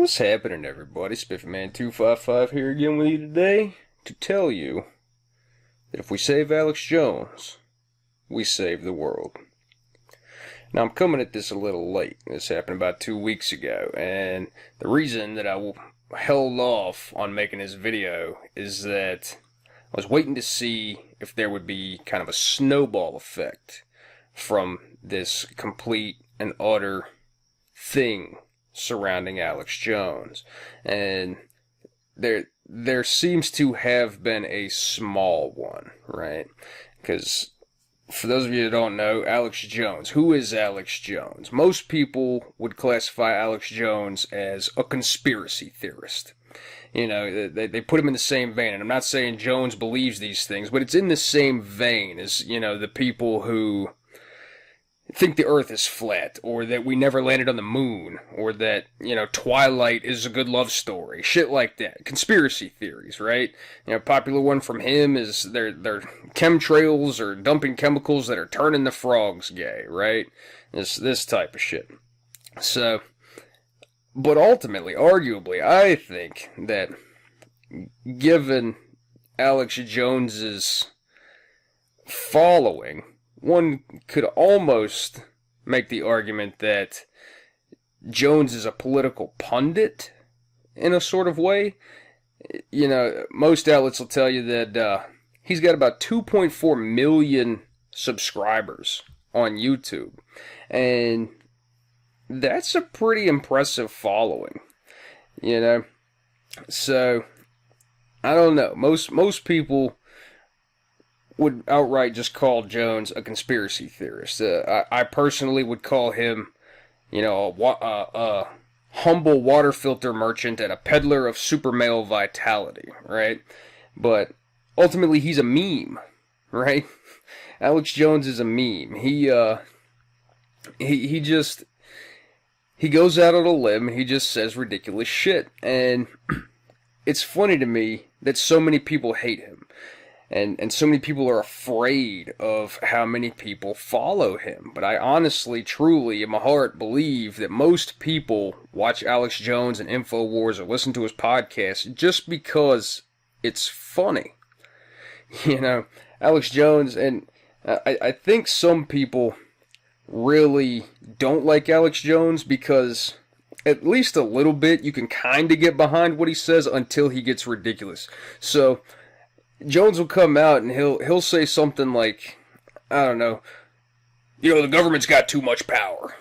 What's happening, everybody? SpiffyMan255 here again with you today to tell you that if we save Alex Jones, we save the world. Now, I'm coming at this a little late. This happened about 2 weeks ago, and the reason that I held off on making this video is that I was waiting to see if there would be kind of a snowball effect from this complete and utter thing surrounding Alex Jones. And there seems to have been a small one, right? Because for those of you that don't know, Alex Jones, who is Alex Jones? Most people would classify Alex Jones as a conspiracy theorist. You know, they put him in the same vein, and I'm not saying Jones believes these things, but it's in the same vein as, you know, the people who think the earth is flat, or that we never landed on the moon, or that, you know, Twilight is a good love story. Shit like that. Conspiracy theories, right? You know, a popular one from him is they're chemtrails or dumping chemicals that are turning the frogs gay, right? This type of shit. So, but ultimately, arguably, I think that given Alex Jones's following, one could almost make the argument that Jones is a political pundit in a sort of way. You know, most outlets will tell you that he's got about 2.4 million subscribers on YouTube. And that's a pretty impressive following, you know. So, I don't know. Most people would outright just call Jones a conspiracy theorist. I personally would call him, you know, a humble water filter merchant and a peddler of super male vitality, right? But ultimately, he's a meme, right? Alex Jones is a meme. He goes out on a limb and he just says ridiculous shit. And it's funny to me that so many people hate him. And so many people are afraid of how many people follow him. But I honestly, truly, in my heart, believe that most people watch Alex Jones and InfoWars or listen to his podcast just because it's funny. You know, Alex Jones, and I think some people really don't like Alex Jones because, at least a little bit, you can kind of get behind what he says until he gets ridiculous. So Jones will come out and he'll say something like, I don't know, you know, the government's got too much power.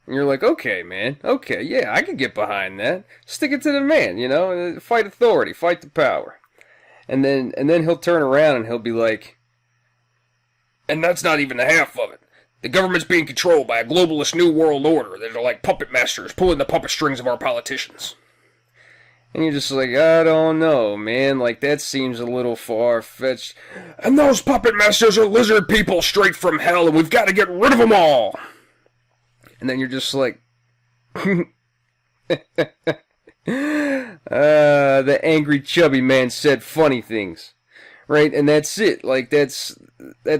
And you're like, okay, man, okay, yeah, I can get behind that. Stick it to the man, you know, fight authority, fight the power. And then he'll turn around and he'll be like, and that's not even the half of it. The government's being controlled by a globalist new world order that are like puppet masters pulling the puppet strings of our politicians. And you're just like, I don't know, man. Like, that seems a little far-fetched. And those puppet masters are lizard people straight from hell, and we've got to get rid of them all. And then you're just like, the angry chubby man said funny things. Right? And that's it. Like, that's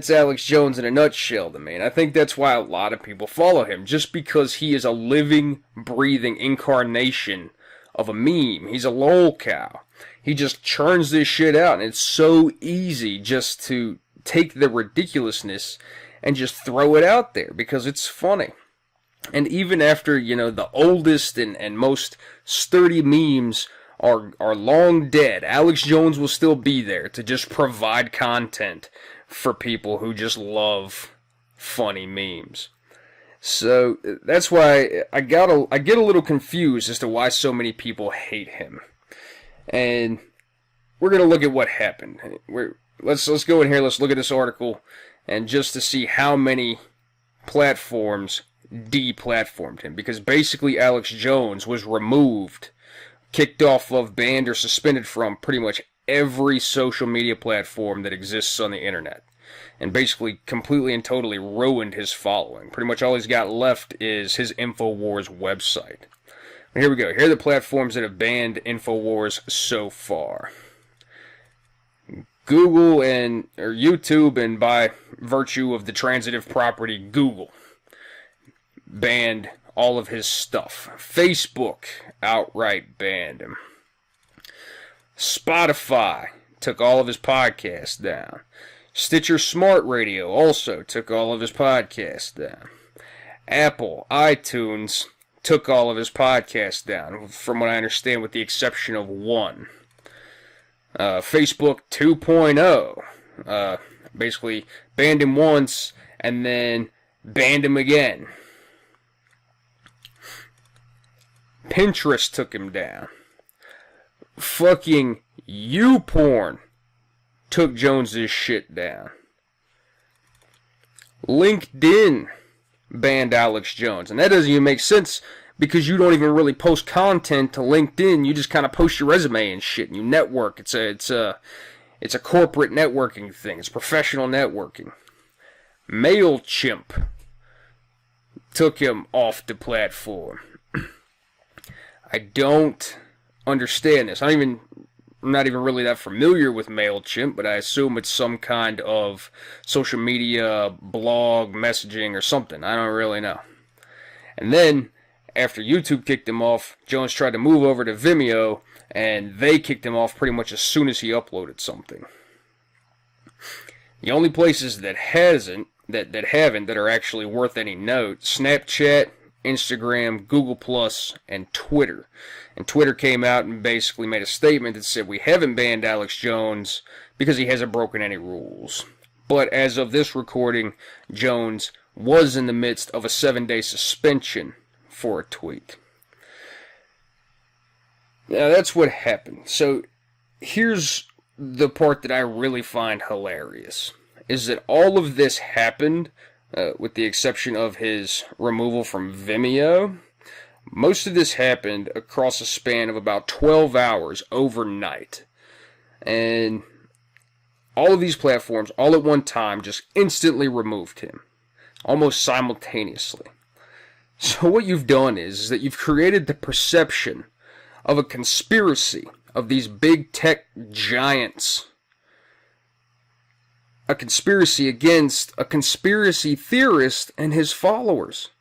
Alex Jones in a nutshell to me. And I think that's why a lot of people follow him. Just because he is a living, breathing incarnation of a meme. He's a lol cow. He just churns this shit out, and it's so easy just to take the ridiculousness and just throw it out there because it's funny. And even after, you know, the oldest and most sturdy memes are long dead, Alex Jones will still be there to just provide content for people who just love funny memes. So that's why I get a little confused as to why so many people hate him. And we're gonna look at what happened. Let's go in here. Let's look at this article, and just to see how many platforms deplatformed him, because basically Alex Jones was removed, kicked off of, banned, or suspended from pretty much every social media platform that exists on the internet. And basically completely and totally ruined his following. Pretty much all he's got left is his InfoWars website. But here we go. Here are the platforms that have banned InfoWars so far. Google or YouTube, and by virtue of the transitive property Google, banned all of his stuff. Facebook outright banned him. Spotify took all of his podcasts down. Stitcher Smart Radio also took all of his podcasts down. Apple, iTunes took all of his podcasts down, from what I understand, with the exception of one. Facebook 2.0 basically banned him once and then banned him again. Pinterest took him down. Fucking YouPorn took Jones's shit down. LinkedIn banned Alex Jones. And that doesn't even make sense because you don't even really post content to LinkedIn. You just kind of post your resume and shit and you network. It's a corporate networking thing. It's professional networking. MailChimp took him off the platform. I don't understand this. I'm not even really that familiar with MailChimp, but I assume it's some kind of social media, blog, messaging, or something. I don't really know. And then, after YouTube kicked him off, Jones tried to move over to Vimeo, and they kicked him off pretty much as soon as he uploaded something. The only places that haven't, that are actually worth any note, Snapchat, Instagram, Google+, and Twitter. And Twitter came out and basically made a statement that said, we haven't banned Alex Jones because he hasn't broken any rules. But as of this recording, Jones was in the midst of a 7-day suspension for a tweet. Now that's what happened. So here's the part that I really find hilarious, is that all of this happened, with the exception of his removal from Vimeo. Most of this happened across a span of about 12 hours overnight. And all of these platforms, all at one time, just instantly removed him. Almost simultaneously. So what you've done is that you've created the perception of a conspiracy of these big tech giants. A conspiracy against a conspiracy theorist and his followers.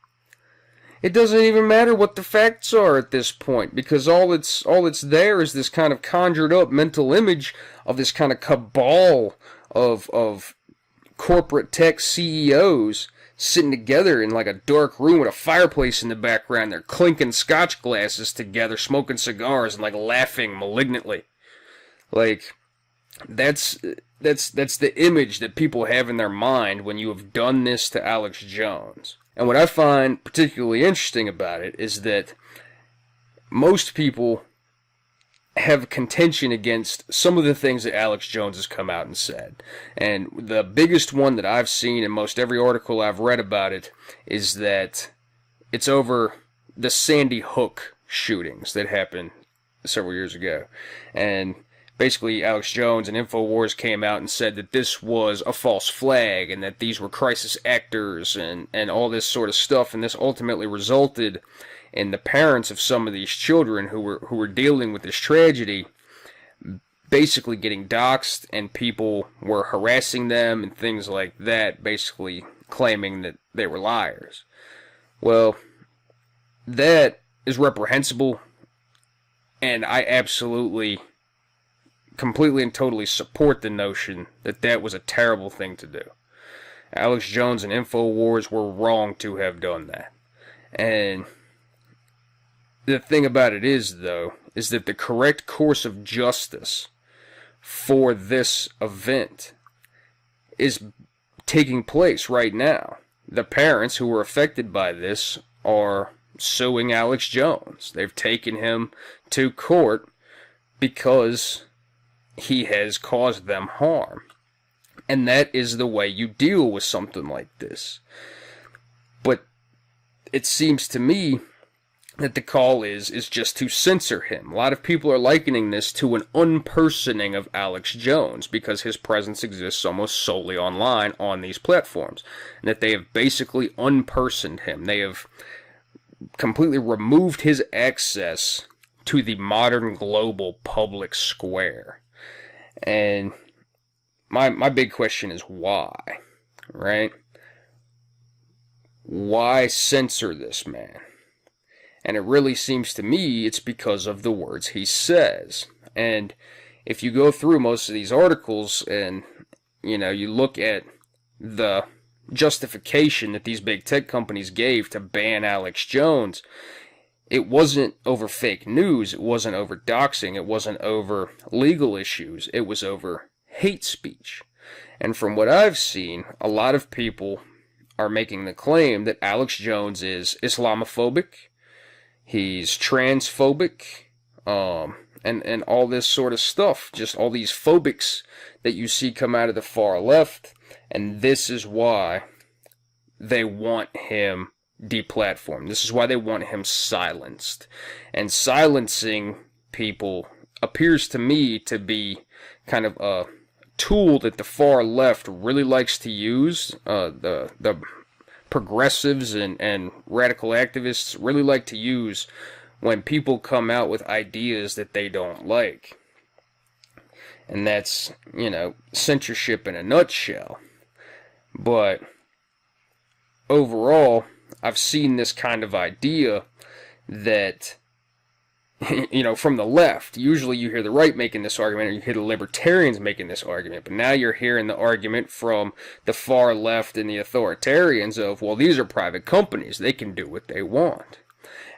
It doesn't even matter what the facts are at this point, because all it's there is this kind of conjured up mental image of this kind of cabal of corporate tech CEOs sitting together in like a dark room with a fireplace in the background. They're clinking scotch glasses together, smoking cigars, and like laughing malignantly. Like, that's the image that people have in their mind when you have done this to Alex Jones. And what I find particularly interesting about it is that most people have contention against some of the things that Alex Jones has come out and said. And the biggest one that I've seen in most every article I've read about it is that it's over the Sandy Hook shootings that happened several years ago. And basically, Alex Jones and InfoWars came out and said that this was a false flag and that these were crisis actors and all this sort of stuff. And this ultimately resulted in the parents of some of these children who were dealing with this tragedy basically getting doxxed, and people were harassing them and things like that, basically claiming that they were liars. Well, that is reprehensible, and I absolutely, completely and totally support the notion that that was a terrible thing to do. Alex Jones and InfoWars were wrong to have done that. And the thing about it is, though, is that the correct course of justice for this event is taking place right now. The parents who were affected by this are suing Alex Jones. They've taken him to court because he has caused them harm. And that is the way you deal with something like this. But it seems to me that the call is just to censor him. A lot of people are likening this to an unpersoning of Alex Jones because his presence exists almost solely online on these platforms. And that they have basically unpersoned him. They have completely removed his access to the modern global public square. And my big question is why, right? Why censor this man? And it really seems to me it's because of the words he says. And if you go through most of these articles and, you look at the justification that these big tech companies gave to ban Alex Jones, it wasn't over fake news, it wasn't over doxing, it wasn't over legal issues, it was over hate speech. And from what I've seen, a lot of people are making the claim that Alex Jones is Islamophobic, he's transphobic, and all this sort of stuff, just all these phobics that you see come out of the far left, and this is why they want him deplatformed. This is why they want him silenced. And silencing people appears to me to be kind of a tool that the far left really likes to use. The progressives and radical activists really like to use when people come out with ideas that they don't like. And that's, censorship in a nutshell. But overall, I've seen this kind of idea that, from the left, usually you hear the right making this argument, or you hear the libertarians making this argument, but now you're hearing the argument from the far left and the authoritarians of, well, these are private companies, they can do what they want.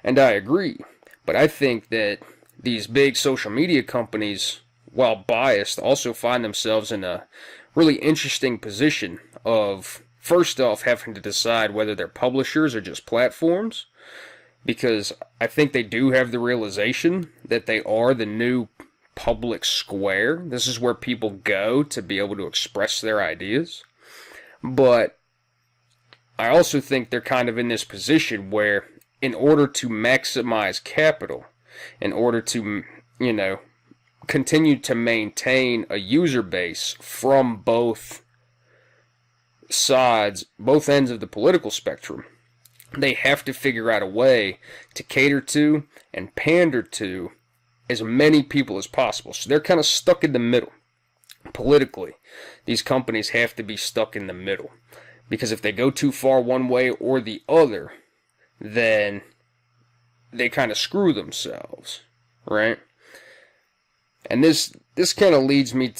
And I agree, but I think that these big social media companies, while biased, also find themselves in a really interesting position of, first off, having to decide whether they're publishers or just platforms, because I think they do have the realization that they are the new public square. This is where people go to be able to express their ideas. But I also think they're kind of in this position where, in order to maximize capital, in order to, continue to maintain a user base from both sides, both ends of the political spectrum, they have to figure out a way to cater to and pander to as many people as possible. So they're kind of stuck in the middle. Politically, these companies have to be stuck in the middle. Because if they go too far one way or the other, then they kind of screw themselves, right? And this kind of leads me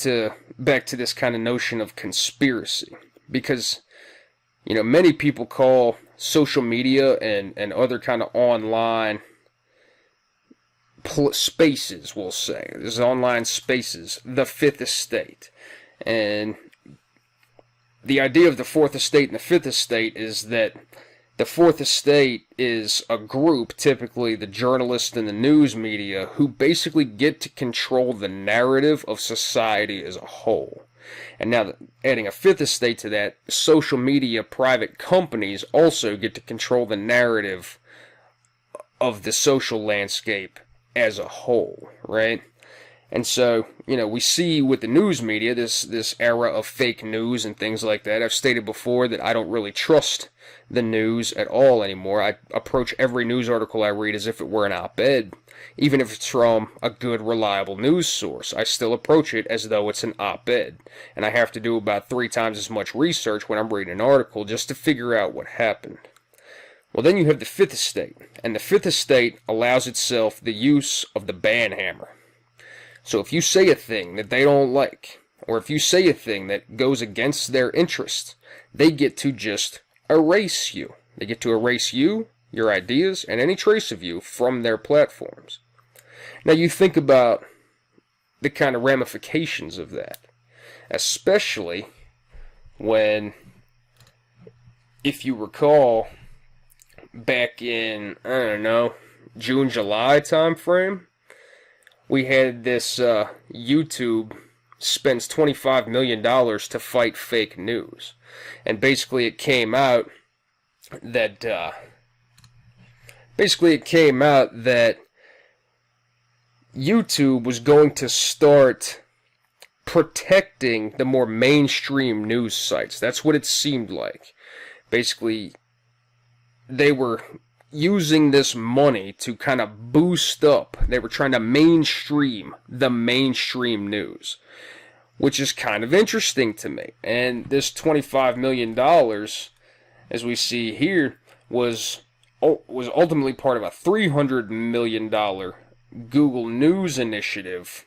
back to this kind of notion of conspiracy. Because, many people call social media and other kind of online spaces, we'll say. There's online spaces, the fifth estate. And the idea of the fourth estate and the fifth estate is that the fourth estate is a group, typically the journalists and the news media, who basically get to control the narrative of society as a whole. And now, adding a fifth estate to that, social media private companies also get to control the narrative of the social landscape as a whole, right? And so, we see with the news media this era of fake news and things like that. I've stated before that I don't really trust the news at all anymore. I approach every news article I read as if it were an op-ed. Even if it's from a good, reliable news source, I still approach it as though it's an op-ed. And I have to do about 3 times as much research when I'm reading an article just to figure out what happened. Well, then you have the fifth estate. And the fifth estate allows itself the use of the ban hammer. So if you say a thing that they don't like, or if you say a thing that goes against their interests, they get to just erase you. They get to erase you, your ideas, and any trace of you from their platforms. Now you think about the kind of ramifications of that, especially when, if you recall, back in, June, July time frame, we had this YouTube spends $25 million to fight fake news. And basically it came out that YouTube was going to start protecting the more mainstream news sites. That's what it seemed like. Basically, they were using this money to kind of boost up. They were trying to mainstream the mainstream news, which is kind of interesting to me. And this $25 million, as we see here, was was ultimately part of a $300 million Google News initiative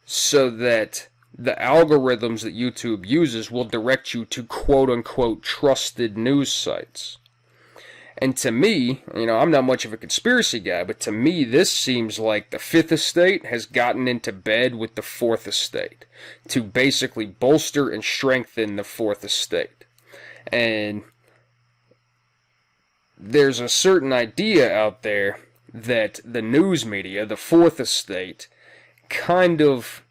so that the algorithms that YouTube uses will direct you to quote-unquote trusted news sites. And to me, I'm not much of a conspiracy guy, but to me this seems like the Fifth Estate has gotten into bed with the Fourth Estate to basically bolster and strengthen the Fourth Estate. And there's a certain idea out there that the news media, the Fourth Estate, kind of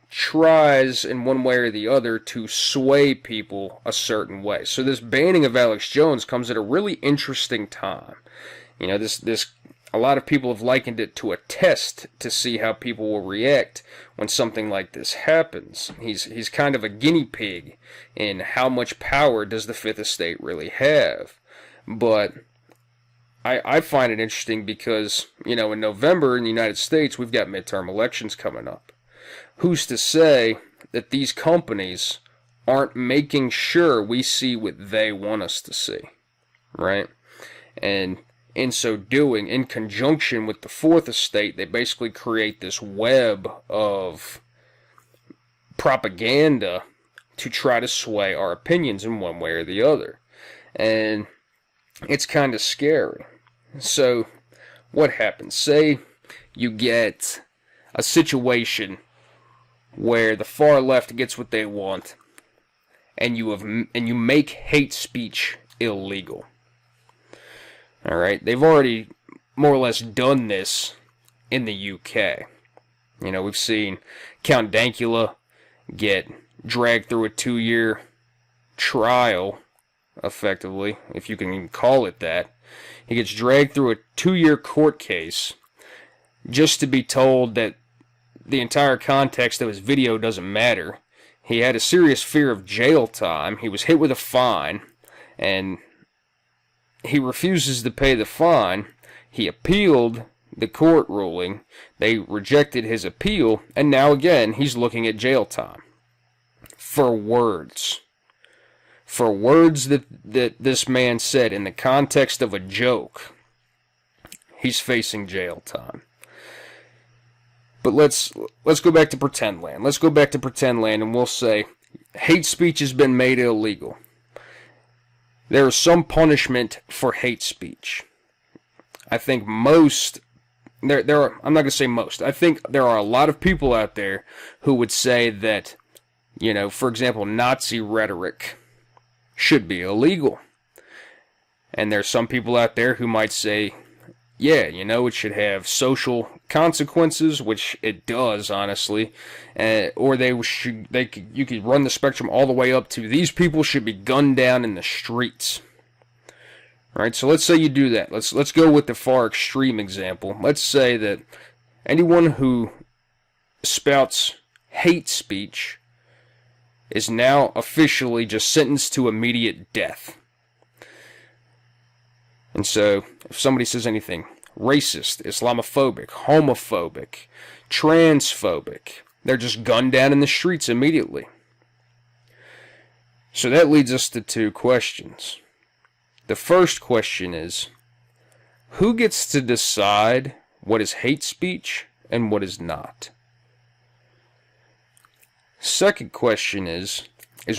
tries in one way or the other to sway people a certain way. So this banning of Alex Jones comes at a really interesting time. A lot of people have likened it to a test to see how people will react when something like this happens. He's kind of a guinea pig in how much power does the Fifth Estate really have. But I find it interesting because, in November in the United States, we've got midterm elections coming up. Who's to say that these companies aren't making sure we see what they want us to see, right? And in so doing, in conjunction with the Fourth Estate, they basically create this web of propaganda to try to sway our opinions in one way or the other. And it's kind of scary. So, what happens? Say you get a situation where the far left gets what they want, and you make hate speech illegal. All right, they've already more or less done this in the UK. We've seen Count Dankula get dragged through a 2-year trial, effectively, if you can even call it that. He gets dragged through a 2-year court case just to be told that the entire context of his video doesn't matter. He had a serious fear of jail time. He was hit with a fine, and he refuses to pay the fine. He appealed the court ruling. They rejected his appeal, and now again, he's looking at jail time. For words. For words that this man said in the context of a joke, he's facing jail time. But let's go back to pretend land. Let's go back to pretend land, and we'll say hate speech has been made illegal. There is some punishment for hate speech. I think most I'm not going to say most. I think there are a lot of people out there who would say that, for example, Nazi rhetoric should be illegal. And there's some people out there who might say, yeah, it should have social consequences, which it does, honestly. Or you could run the spectrum all the way up to these people should be gunned down in the streets. Right? So let's say you do that. Let's go with the far extreme example. Let's say that anyone who spouts hate speech is now officially just sentenced to immediate death. And so, if somebody says anything racist, Islamophobic, homophobic, transphobic, they're just gunned down in the streets immediately. So that leads us to two questions. The first question is, who gets to decide what is hate speech and what is not? Second question is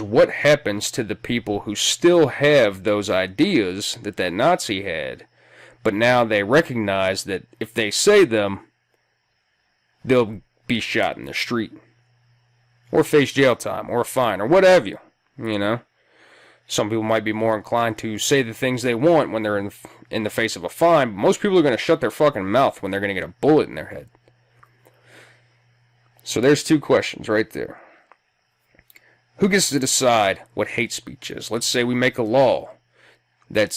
what happens to the people who still have those ideas that Nazi had, but now they recognize that if they say them, they'll be shot in the street, or face jail time, or a fine, or whatever you. Some people might be more inclined to say the things they want when they're in the face of a fine, but most people are going to shut their fucking mouth when they're going to get a bullet in their head. So there's two questions right there. Who gets to decide what hate speech is? Let's say we make a law that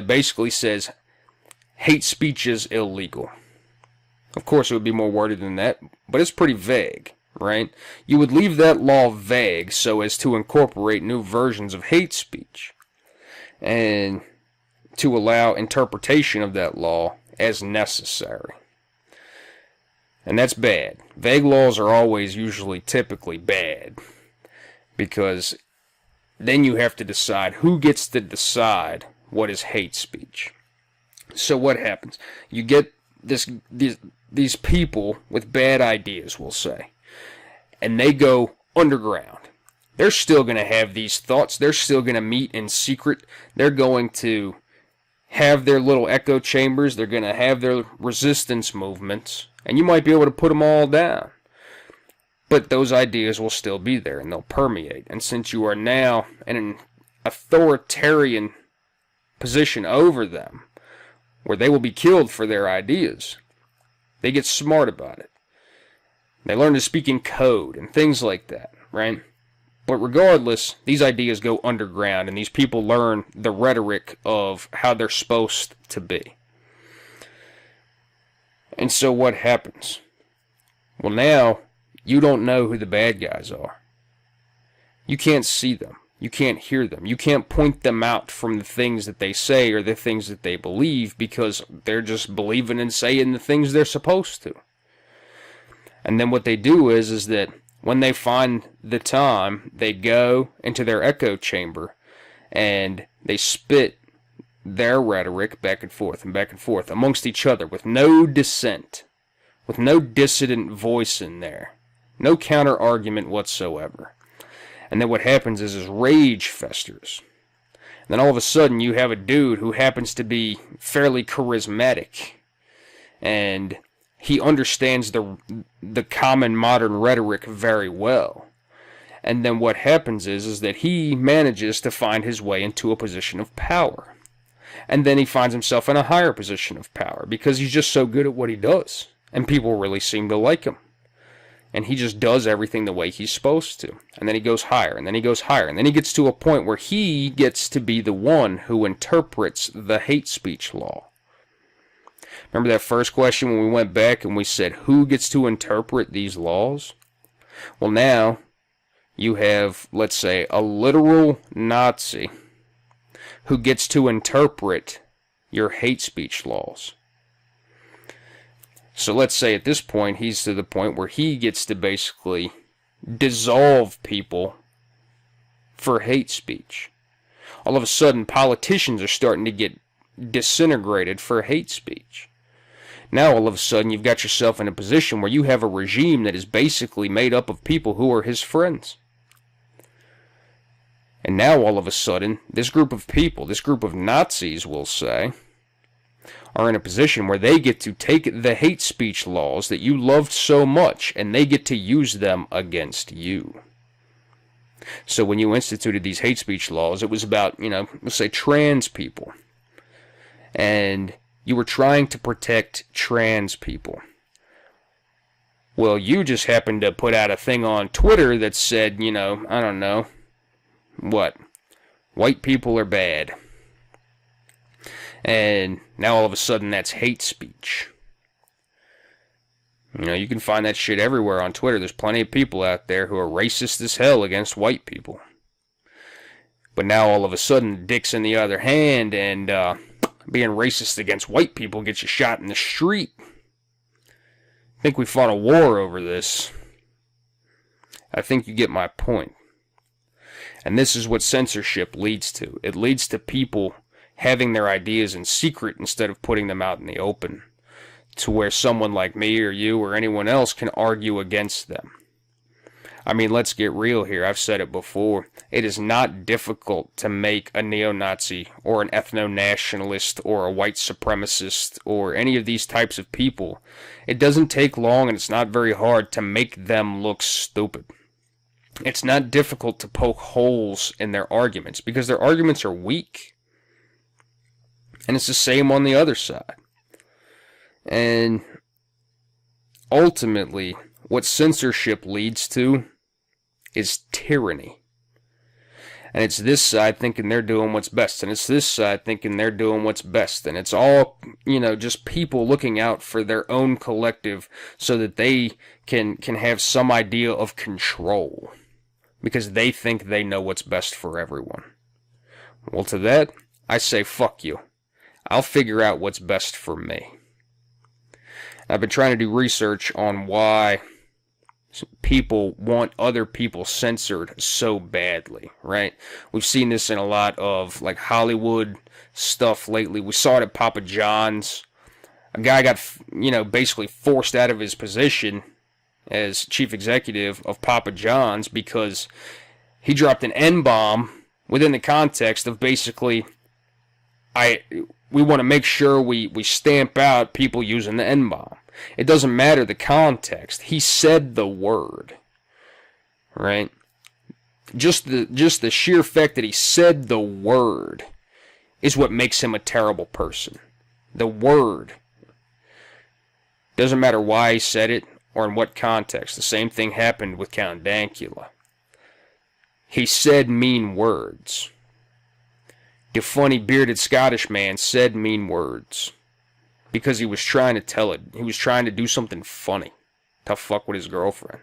basically says hate speech is illegal. Of course, it would be more worded than that, but it's pretty vague, right? You would leave that law vague so as to incorporate new versions of hate speech and to allow interpretation of that law as necessary. And that's bad. Vague laws are always typically bad, because then you have to decide who gets to decide what is hate speech. So what happens? You get these people with bad ideas, we'll say, and they go underground. They're still going to have these thoughts. They're still going to meet in secret. They're going to have their little echo chambers. They're going to have their resistance movements. And you might be able to put them all down. But those ideas will still be there, and they'll permeate. And since you are now in an authoritarian position over them, where they will be killed for their ideas, they get smart about it. They learn to speak in code and things like that, right? But regardless, these ideas go underground, and these people learn the rhetoric of how they're supposed to be. And so what happens? Well, now, you don't know who the bad guys are. You can't see them. You can't hear them. You can't point them out from the things that they say or the things that they believe, because they're just believing and saying the things they're supposed to. And then what they do is that when they find the time, they go into their echo chamber and they spit their rhetoric back and forth amongst each other with no dissent, with no dissident voice in there, no counter argument whatsoever. And then what happens is rage festers. And then all of a sudden you have a dude who happens to be fairly charismatic, and he understands the common modern rhetoric very well. And then what happens is that he manages to find his way into a position of power. And then he finds himself in a higher position of power because he's just so good at what he does. And people really seem to like him. And he just does everything the way he's supposed to. And then he goes higher, and then he goes higher. And then he gets to a point where he gets to be the one who interprets the hate speech law. Remember that first question when we went back and we said, who gets to interpret these laws? Well, now you have, let's say, a literal Nazi who gets to interpret your hate speech laws. So let's say at this point he's to the point where he gets to basically dissolve people for hate speech. All of a sudden politicians are starting to get disintegrated for hate speech. Now all of a sudden you've got yourself in a position where you have a regime that is basically made up of people who are his friends. And now all of a sudden, this group of people, this group of Nazis, we'll say, are in a position where they get to take the hate speech laws that you loved so much, and they get to use them against you. So when you instituted these hate speech laws, it was about, let's say trans people. And you were trying to protect trans people. Well, you just happened to put out a thing on Twitter that said, I don't know, what? White people are bad. And now all of a sudden that's hate speech. You can find that shit everywhere on Twitter. There's plenty of people out there who are racist as hell against white people. But now all of a sudden, dick's in the other hand, and being racist against white people gets you shot in the street. I think we fought a war over this. I think you get my point. And this is what censorship leads to. It leads to people having their ideas in secret instead of putting them out in the open, to where someone like me or you or anyone else can argue against them. I mean, let's get real here. I've said it before. It is not difficult to make a neo-Nazi or an ethno-nationalist or a white supremacist or any of these types of people. It doesn't take long, and it's not very hard to make them look stupid. It's not difficult to poke holes in their arguments because their arguments are weak. And it's the same on the other side. And ultimately, what censorship leads to is tyranny. And it's this side thinking they're doing what's best, and it's this side thinking they're doing what's best, and it's all, just people looking out for their own collective so that they can have some idea of control, because they think they know what's best for everyone. Well, to that, I say fuck you. I'll figure out what's best for me. I've been trying to do research on why people want other people censored so badly, right? We've seen this in a lot of like Hollywood stuff lately. We saw it at Papa John's. A guy got, basically forced out of his position as chief executive of Papa John's because he dropped an N-bomb within the context of basically, we want to make sure we stamp out people using the N-bomb. It doesn't matter the context. He said the word, right? Just the sheer fact that he said the word is what makes him a terrible person. The word. Doesn't matter why he said it or in what context. The same thing happened with Count Dankula. He said mean words. The funny bearded Scottish man said mean words. Because he was trying to tell it. He was trying to do something funny. To fuck with his girlfriend.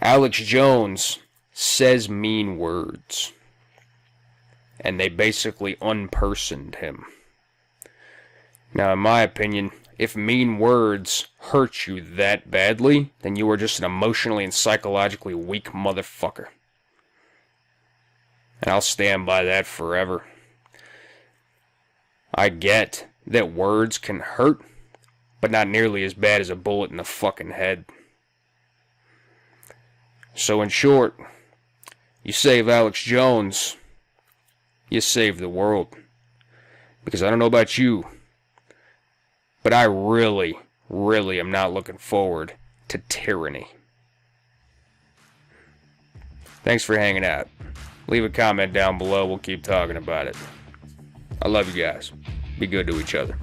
Alex Jones says mean words. And they basically unpersoned him. Now, in my opinion, if mean words hurt you that badly, then you are just an emotionally and psychologically weak motherfucker. And I'll stand by that forever. I get that words can hurt, but not nearly as bad as a bullet in the fucking head. So in short, you save Alex Jones, you save the world. Because I don't know about you, but I really, really am not looking forward to tyranny. Thanks for hanging out. Leave a comment down below. We'll keep talking about it. I love you guys. Be good to each other.